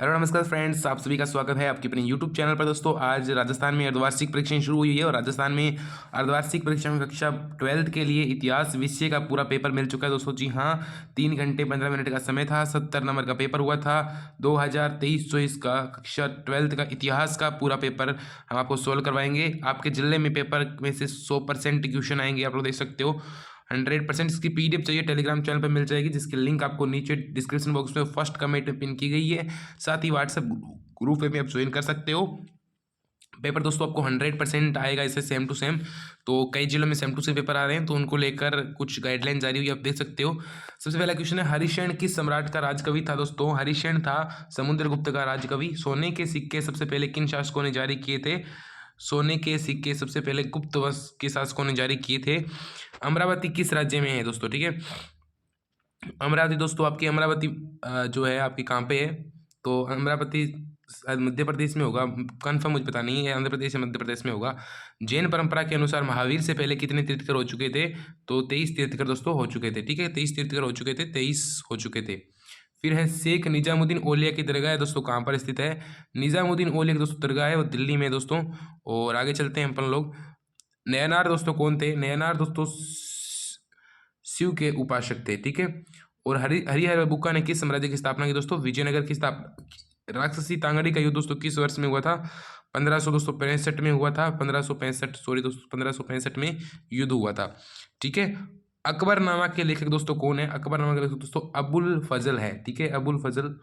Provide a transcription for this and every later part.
Hello नमस्कार friends, आप सभी का स्वागत है आपके अपने यूट्यूब चैनल पर। दोस्तों, आज राजस्थान में अर्धवार्षिक परीक्षाएं शुरू हुई है और राजस्थान में अर्धवार्षिक परीक्षा में कक्षा 12th के लिए इतिहास विषय का पूरा पेपर मिल चुका है। दोस्तों जी हाँ, 3 घंटे 15 मिनट का समय था, 70 नंबर का पेपर हुआ था। 2023-24 का कक्षा 12th का इतिहास का पूरा पेपर हम आपको सोल्व करवाएंगे। आपके जिले में पेपर में से 100% क्वेश्चन आएंगे, आप लोग देख सकते हो। 100% इसकी पीडीएफ चाहिए, टेलीग्राम चैनल पर मिल जाएगी, जिसकी लिंक आपको नीचे डिस्क्रिप्शन बॉक्स में फर्स्ट कमेंट में पिन की गई है। साथ ही व्हाट्सएप ग्रुप में भी आप ज्वाइन कर सकते हो। पेपर दोस्तों आपको 100% आएगा, इसे सेम टू सेम। तो कई जिलों में सेम टू सेम पेपर आ रहे हैं, तो उनको लेकर कुछ गाइडलाइन जारी हुई, आप देख सकते हो। सबसे पहला क्वेश्चन है, हरिशैन किस सम्राट का राजकवि था? दोस्तों, हरिशैन था समुद्रगुप्त का राजकवि। सोने के सिक्के सबसे पहले किन शासकों ने जारी किए थे? सोने के सिक्के सबसे पहले गुप्त वंश के शासकों ने जारी किए थे। अमरावती किस राज्य में है? दोस्तों ठीक है, अमरावती दोस्तों आपकी अमरावती जो है आपकी कहाँ पे है? तो अमरावती शायद मध्य प्रदेश में होगा, कन्फर्म मुझे पता नहीं है, आंध्र प्रदेश या मध्य प्रदेश में होगा। जैन परंपरा के अनुसार महावीर से पहले कितने तीर्थकर हो चुके थे? तो 23 तीर्थकर दोस्तों हो चुके थे। ठीक है, 23 तीर्थकर हो चुके थे, 23 हो चुके थे। फिर है शेख निजामुद्दीन औलिया की दरगाह है दोस्तों, कहाँ पर स्थित है? निजामुद्दीन औलिया की दोस्तों दरगाह है वो दिल्ली में दोस्तों। और आगे चलते हैं अपन लोग। नयनार दोस्तों कौन थे? नयनार दोस्तों शिव के उपासक थे। ठीक है, और हरिहर बुक्का ने किस साम्राज्य की स्थापना की? दोस्तों विजयनगर की स्थापना। राक्षसी तांगड़ी का युद्ध दोस्तों किस वर्ष में हुआ था? 1565 में हुआ था। 1565 सॉरी दोस्तों, 1565 में युद्ध हुआ था। ठीक है, अकबरनामा के लेखक दोस्तों कौन है? अकबरनामा के लेखक दोस्तों अबुल फजल है। ठीक है, अबुल फजल।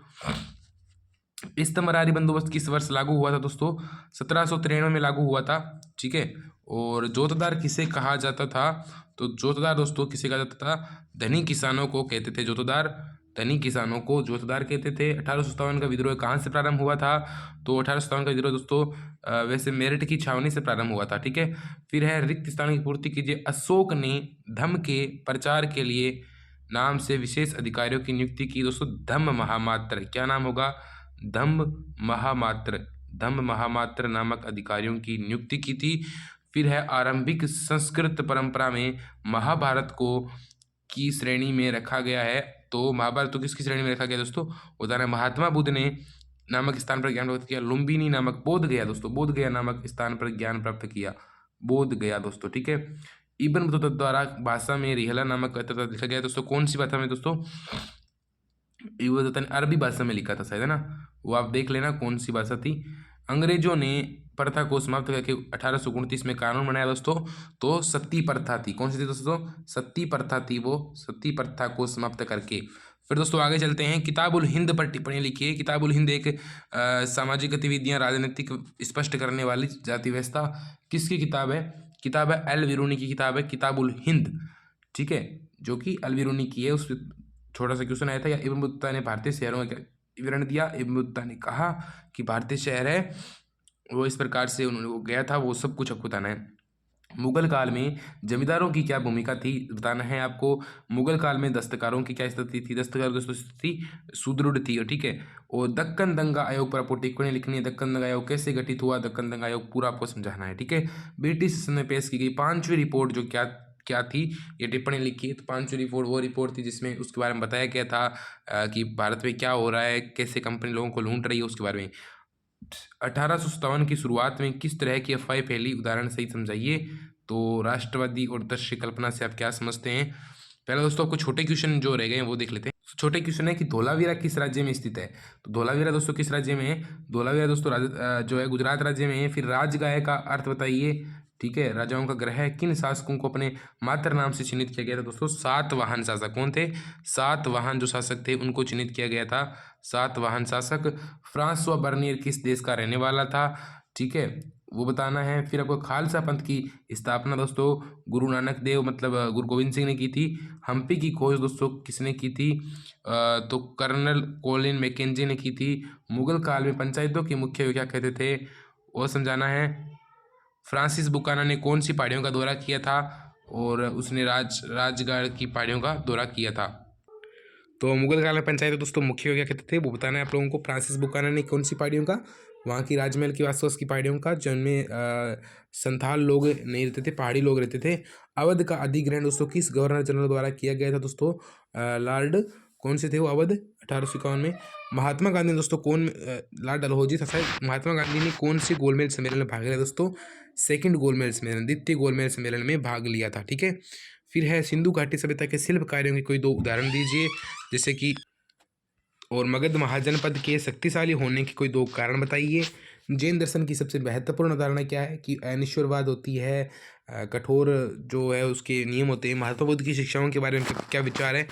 इस्तमरारी बंदोबस्त किस वर्ष लागू हुआ था? दोस्तों 1793 में लागू हुआ था। ठीक है, और जोतदार किसे कहा जाता था? तो जोतदार दोस्तों किसे कहा जाता था? धनी किसानों को कहते थे जोतदार। धनी किसानों को जोतदार कहते थे। 1857 का विद्रोह कहाँ से प्रारंभ हुआ था? तो 1857 का विद्रोह दोस्तों वैसे मेरठ की छावनी से प्रारंभ हुआ था। ठीक है, फिर है रिक्त स्थान की पूर्ति कीजिए। अशोक ने धम्म के प्रचार के लिए नाम से विशेष अधिकारियों की नियुक्ति की। दोस्तों धम्म महामात्र, क्या नाम होगा? धम्म महामात्र। धम्म महामात्र नामक अधिकारियों की नियुक्ति की थी। फिर है आरंभिक संस्कृत परंपरा में महाभारत को की श्रेणी में रखा गया है। तो महाभारत को किसकी श्रेणी में रखा गया दोस्तों? उदाहरण, महात्मा बुद्ध ने नामक स्थान पर ज्ञान प्राप्त किया। लुम्बिनी नामक, बोध गया दोस्तों, बोध गया नामक स्थान पर ज्ञान प्राप्त किया। बोध गया दोस्तों। ठीक है, इब्न बतूता द्वारा भाषा में रिहला नामक लिखा गया दोस्तों, कौन सी भाषा में दोस्तों? इब्न बतूता ने अरबी भाषा में लिखा था शायद, है ना? वो आप देख लेना कौन सी भाषा थी। अंग्रेजों ने प्रथा को समाप्त करके 1829 में कानून बनाया दोस्तों। तो सती प्रथा थी, कौन सी थी दोस्तों? सती प्रथा थी, वो सती प्रथा को समाप्त करके। फिर दोस्तों आगे चलते हैं। किताबुल हिंद पर टिप्पणी लिखिए। किताबुल हिंद एक सामाजिक गतिविधियां राजनीतिक स्पष्ट करने वाली जाति व्यवस्था किसकी किताब है? किताब है अल बिरूनी की किताब है किताबुल हिंद। ठीक है, जो कि अल बिरूनी की है। उस छोटा सा क्वेश्चन आया था। या इब्न बतूता ने भारतीय शहरों का विवरण दिया। इब्न बतूता ने कहा कि भारतीय शहर है, वो इस प्रकार से उन्होंने वो गया था, वो सब कुछ आपको बताना है। मुगल काल में जमींदारों की क्या भूमिका थी बताना है आपको। मुगल काल में दस्तकारों की क्या स्थिति थी? दस्तकारों की स्थिति सुदृढ़ थी। और ठीक है, और दक्कन दंगा आयोग पर आपको टिप्पणी लिखनी है। दक्कन दंगा आयोग कैसे गठित हुआ? दक्कन दंगा आयोग पूरा आपको समझाना है। ठीक है, ब्रिटिश शासन में पेश की गई 5वीं रिपोर्ट जो क्या क्या थी, ये टिप्पणी लिखी है। तो 5वीं रिपोर्ट वो रिपोर्ट थी जिसमें उसके बारे में बताया गया था कि भारत में क्या हो रहा है, कैसे कंपनी लोगों को लूट रही है, उसके बारे में। 1857 की शुरुआत में किस तरह की अफवाह फैली? उदाहरण सही समझाइए। तो राष्ट्रवादी और दृश्य कल्पना से आप क्या समझते हैं? पहले दोस्तों आपको छोटे क्वेश्चन जो रह गए हैं वो देख लेते हैं। छोटे क्वेश्चन है कि धोलावीरा किस राज्य में स्थित है? तो धोलावीरा दोस्तों किस राज्य में है? धोलावीरा दोस्तों जो है गुजरात राज्य में है। फिर राजगाय का अर्थ बताइए। ठीक है, राजाओं का ग्रह है। किन शासकों को अपने मातृ नाम से चिन्हित किया गया था? दोस्तों सातवाहन शासक। कौन थे? सातवाहन जो शासक थे उनको चिन्हित किया गया था, सातवाहन शासक। फ्रांसवा बर्नियर किस देश का रहने वाला था? ठीक है, वो बताना है। फिर आपको खालसा पंथ की स्थापना दोस्तों गुरु नानक देव मतलब गुरु गोविंद सिंह ने की थी। हम्पी की खोज दोस्तों किसने की थी? तो कर्नल कोलिन मैकेंजी ने की थी। मुगल काल में पंचायतों के मुख्य क्या कहते थे, वो समझाना है। फ्रांसिस बुकाना ने कौन सी पहाड़ियों का दौरा किया था? और उसने राजगढ़ की पहाड़ियों का दौरा किया था। तो मुगल काल में पंचायत दोस्तों मुख्य क्या कहते थे वो बताना है आप लोगों को। फ्रांसिस बुकाना ने कौन सी पहाड़ियों का? वहाँ की राजमहल की आसपास की पहाड़ियों का, जिनमें संथाल लोग नहीं रहते थे, पहाड़ी लोग रहते थे। अवध का अधिग्रहण दोस्तों किस गवर्नर जनरल द्वारा किया गया था? दोस्तों लॉर्ड कौन से थे वो? अवध 1851 में महात्मा गांधी ने दोस्तों लाल डलहौजी था शायद, महात्मा गांधी ने कौन से गोलमेज सम्मेलन में भाग लिया दोस्तों? सेकंड गोलमेज सम्मेलन, द्वितीय गोलमेज सम्मेलन में भाग लिया था। ठीक है, फिर है सिंधु घाटी सभ्यता के शिल्प कार्यों के कोई 2 उदाहरण दीजिए, जैसे कि, और मगध महाजनपद के शक्तिशाली होने के कोई 2 कारण बताइए। जैन दर्शन की सबसे महत्वपूर्ण अवधारणा क्या है? कि अनिश्वरवाद होती है, कठोर जो है उसके नियम होते हैं। महात्मा बुद्ध की शिक्षाओं के बारे में क्या विचार है?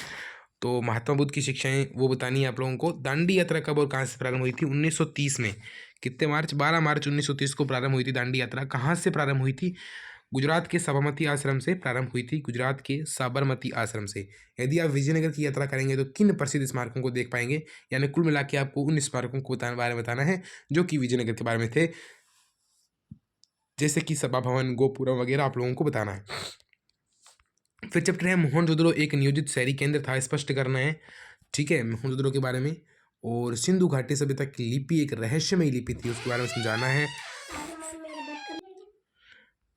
तो महात्मा बुद्ध की शिक्षाएं वो बतानी है आप लोगों को। दांडी यात्रा कब और कहाँ से प्रारंभ हुई थी? 1930 में। कितने मार्च? 12 मार्च 1930 को प्रारंभ हुई थी दांडी यात्रा। कहाँ से प्रारंभ हुई थी? गुजरात के साबरमती आश्रम से प्रारंभ हुई थी, गुजरात के साबरमती आश्रम से। यदि आप विजयनगर की यात्रा करेंगे तो किन प्रसिद्ध स्मारकों को देख पाएंगे? यानी कुल मिला के आपको उन स्मारकों को बारे में बताना है जो कि विजयनगर के बारे में थे, जैसे कि सभा भवन, गोपुरम वगैरह आप लोगों को बताना है। फिर चैप्टर है मोहनजोदड़ो एक नियोजित शहरी केंद्र था, स्पष्ट करना है। ठीक है, मोहनजोदड़ो के बारे में। और सिंधु घाटी सभ्यता की लिपि एक रहस्यमयी लिपि थी, उसके बारे में समझाना है।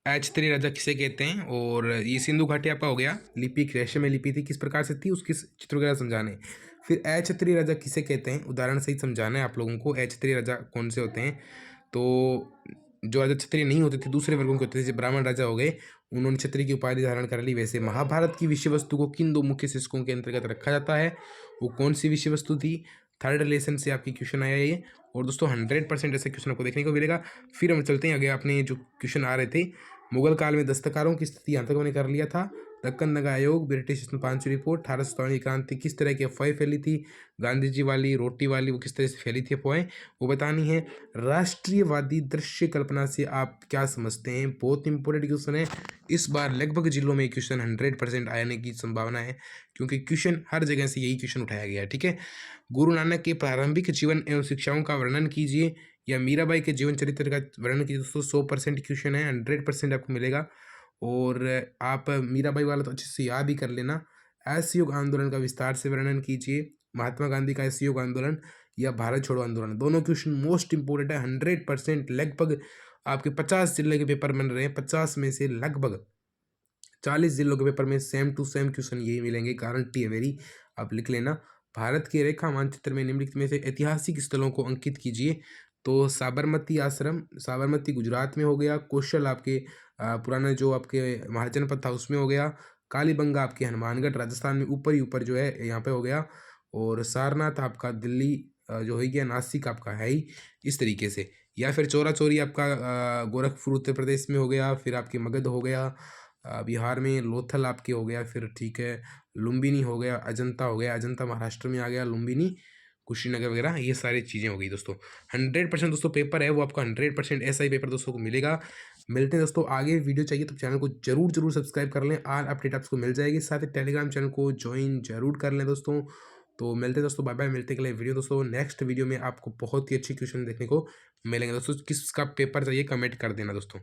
H3 राजा किसे कहते हैं? और ये सिंधु घाटी आपका हो गया। लिपि एक रहस्यमय लिपि थी, किस प्रकार से थी उसके चित्र वगैरह समझाने। फिर H3 राजा किसे कहते हैं? उदाहरण सहित समझाना है आप लोगों को। H3 राजा कौन से होते हैं? तो जो राजा क्षत्रिय नहीं होते थे, दूसरे वर्गों के होते थे, जैसे ब्राह्मण राजा हो गए, उन्होंने क्षत्रिय की उपाधि धारण कर ली। वैसे महाभारत की विषय वस्तु को किन 2 मुख्य शीर्षकों के अंतर्गत रखा जाता है? वो कौन सी विषय वस्तु थी? थर्ड लेसन से आपकी क्वेश्चन आया ये। और दोस्तों 100% ऐसे क्वेश्चन आपको देखने को मिलेगा। फिर हम चलते हैं आगे। आपने जो क्वेश्चन आ रहे थे, मुगल काल में दस्तकारों की स्थिति यहाँ तक मैंने कर लिया था। दक्कन नगा आयोग, ब्रिटिश स्तनपांचु रिपोर्ट, 1857 की क्रांति, किस तरह की अफवाहें फैली थी? गांधी जी वाली, रोटी वाली, वो किस तरह से फैली थी अफवाहें, वो बतानी है। राष्ट्रीयवादी दृश्य कल्पना से आप क्या समझते हैं? बहुत इंपॉर्टेंट क्वेश्चन है। इस बार लगभग जिलों में क्वेश्चन 100% आने की संभावना है, क्योंकि क्वेश्चन हर जगह से यही क्वेश्चन उठाया गया है। ठीक है, गुरु नानक के प्रारंभिक जीवन एवं शिक्षाओं का वर्णन कीजिए, या मीराबाई के जीवन चरित्र का वर्णन कीजिए। दोस्तों 100% क्वेश्चन है, 100% आपको मिलेगा। और आप मीराबाई वाला तो अच्छे से याद ही कर लेना। असहयोग आंदोलन का विस्तार से वर्णन कीजिए। महात्मा गांधी का असहयोग आंदोलन या भारत छोड़ो आंदोलन, दोनों क्वेश्चन मोस्ट इंपोर्टेंट है। 100% लगभग आपके 50 जिले के पेपर बन रहे हैं, 50 में से लगभग 40 जिलों के पेपर में सेम टू सेम क्वेश्चन यही मिलेंगे, गारंटी है मेरी। आप लिख लेना। भारत के रेखा मानचित्र में निम्नलिखित में से ऐतिहासिक स्थलों को अंकित कीजिए। तो साबरमती आश्रम, साबरमती गुजरात में हो गया। कौशल आपके पुराना जो आपके महाजनपद था उसमें हो गया। कालीबंगा आपके हनुमानगढ़ राजस्थान में ऊपर ही ऊपर जो है यहाँ पे हो गया। और सारनाथ आपका दिल्ली जो हो गया। नासिक आपका है ही इस तरीके से। या फिर चौरा चौरी आपका गोरखपुर उत्तर प्रदेश में हो गया। फिर आपके मगध हो गया बिहार में। लोथल आपके हो गया। फिर ठीक है, लुम्बिनी हो गया। अजंता हो गया, अजंता महाराष्ट्र में आ गया। लुम्बिनी कुशीनगर वगैरह, ये सारी चीज़ें हो गई दोस्तों। 100% दोस्तों पेपर है वो आपका 100% ऐसा ही पेपर दोस्तों को मिलेगा। मिलते हैं दोस्तों आगे। वीडियो चाहिए तो चैनल को जरूर सब्सक्राइब कर लें, आल अपडेट आपको मिल जाएगी। साथ ही टेलीग्राम चैनल को ज्वाइन जरूर कर लें दोस्तों। तो मिलते हैं दोस्तों, बाय बाय। मिलते के लिए वीडियो दोस्तों। नेक्स्ट वीडियो में आपको बहुत ही अच्छी क्वेश्चन देखने को मिलेंगे दोस्तों। किसका पेपर चाहिए कमेंट कर देना दोस्तों।